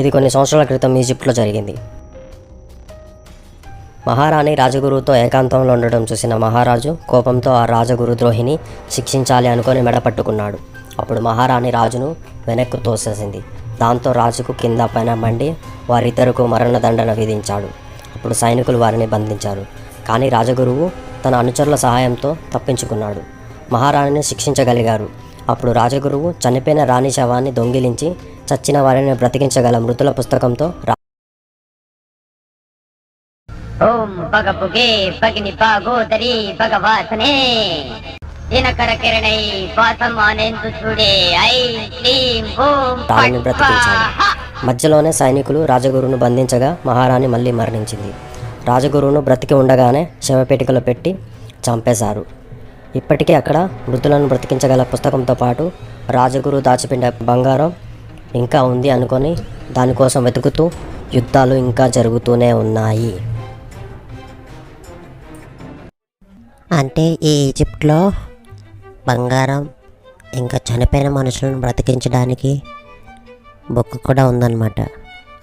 ఇది కొన్ని సంవత్సరాల క్రితం ఈజిప్ట్లో జరిగింది. మహారాణి రాజగురువుతో ఏకాంతంలో ఉండడం చూసిన మహారాజు కోపంతో ఆ రాజగురు ద్రోహిని శిక్షించాలి అనుకొని మెడపట్టుకున్నాడు. అప్పుడు మహారాణి రాజును వెనక్కు తోసేసింది. దాంతో రాజుకు కింద పైన మండి వారిద్దరకు మరణదండన విధించాడు. అప్పుడు సైనికులు వారిని బంధించారు. కానీ రాజగురువు తన అనుచరుల సహాయంతో తప్పించుకున్నాడు. మహారాణిని శిక్షించగలిగారు. అప్పుడు రాజగురువు చనిపోయిన రాణి శవాన్ని దొంగిలించి చచ్చిన వారిని బ్రతికించగల మృతుల పుస్తకంతో ఓం భగపుగే భగిని పాగోదరి భగవాసనే దినకర కిరణై పాసమానేందు చూడే తాళని బ్రతికించాడు. మధ్యలోనే సైనికులు రాజగురువును బంధించగా మహారాణి మళ్ళీ మరణించింది. రాజగురువును బ్రతికి ఉండగానే శవపేటికలో పెట్టి చంపేశారు. ఇప్పటికీ అక్కడ మృతులను బ్రతికించగల పుస్తకంతో పాటు రాజగురు దాచిపెట్టిన బంగారం ఇంకా ఉంది అనుకొని దానికోసం వెతుకుతూ యుద్ధాలు ఇంకా జరుగుతూనే ఉన్నాయి. అంటే ఈ ఈజిప్ట్లో బంగారం ఇంకా చనిపోయిన మనుషులను బ్రతికించడానికి బొక్కు కూడా ఉందన్నమాట.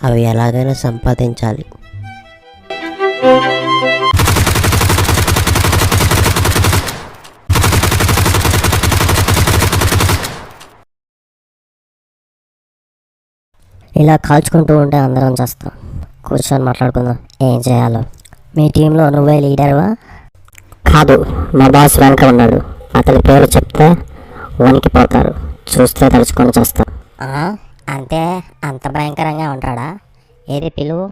అవి ఎలాగైనా సంపాదించాలి. ఇలా కాల్చుకుంటూ ఉంటే అందరం చేస్తాం. కూర్చొని మాట్లాడుకుందాం ఏం చేయాలో. మీ టీంలో నువ్వే లీడర్వా? కాదు, మా బాస్ వెనక ఉన్నాడు. అతని పేరు చెప్తే వణికిపోతారు. చూస్తే తలుచుకొని చేస్తాం. అంటే అంత భయంకరంగా ఉంటాడా? ఏది పిలువు.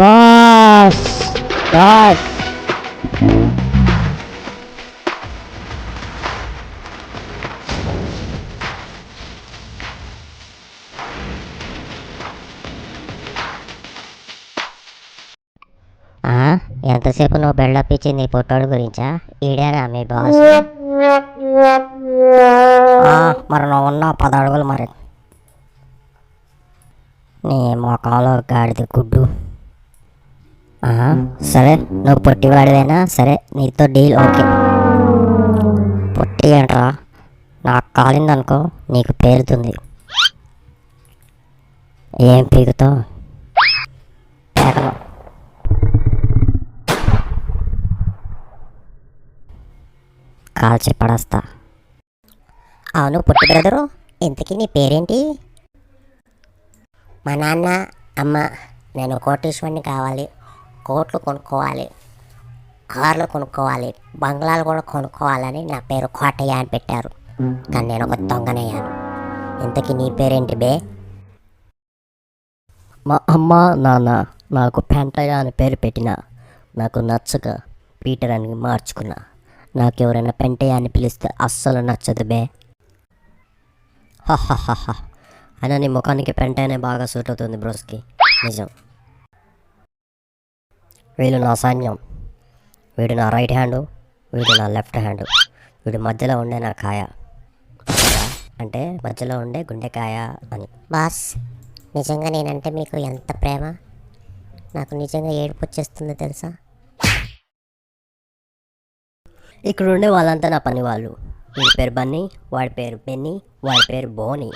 బాస్ బాస్ ఎంతసేపు నువ్వు బిల్డప్ ఇచ్చింది ఈ పొట్టోడు గురించా? ఈడేనా మీ బాస్? మరి నువ్వు ఉన్నావు 10 అడుగులు. మరి నీ మొఖంలో గాడిద గుడ్డు. సరే నువ్వు పొట్టివాడివేనా? సరే నీతో డీల్ ఓకే. పొట్టి ఏంట్రా? నాకు కాలిందనుకో నీకు పేరుతుంది. ఏం పీకుతావు? పేకను. కాల్చి పడేస్తా. అవును పుట్టి బ్రదరు, ఇంతకీ నీ పేరేంటి? మా నాన్న అమ్మ నేను కోటీశ్వరుని కావాలి, కోట్లు కొనుక్కోవాలి, కార్లు కొనుక్కోవాలి, బంగ్లాలు కూడా కొనుక్కోవాలని నా పేరు కోటయ్య అని పెట్టారు. కానీ నేను ఒక దొంగనయ్యాను. ఇంతకీ నీ పేరేంటి బే? మా అమ్మ నాన్న నాకు పెంటయ్య అని పేరు పెట్టిన నాకు నచ్చక పీటర్ అని మార్చుకున్నా. నాకు ఎవరైనా పెంటయ్య అని పిలిస్తే అస్సలు నచ్చదు బే. హహహహ అయినా నీ ముఖానికి పెంటయ్యనే బాగా సూట్ అవుతుంది బ్రోస్కి. నిజం. వీళ్ళు నా సైన్యం. వీడు నా రైట్ హ్యాండు, వీడు నా లెఫ్ట్ హ్యాండు, వీడు మధ్యలో ఉండే నా కాయ. అంటే మధ్యలో ఉండే గుండెకాయ అని. బాస్ నిజంగా నేనంటే మీకు ఎంత ప్రేమ. నాకు నిజంగా ఏడుపు వచ్చేస్తుంది తెలుసా. ఇక్కడ ఉండే వాళ్ళంతా నా పని వాళ్ళు. వీడి పేరు బన్నీ, వాడి పేరు బెన్నీ, వాడి పేరు బోనీ.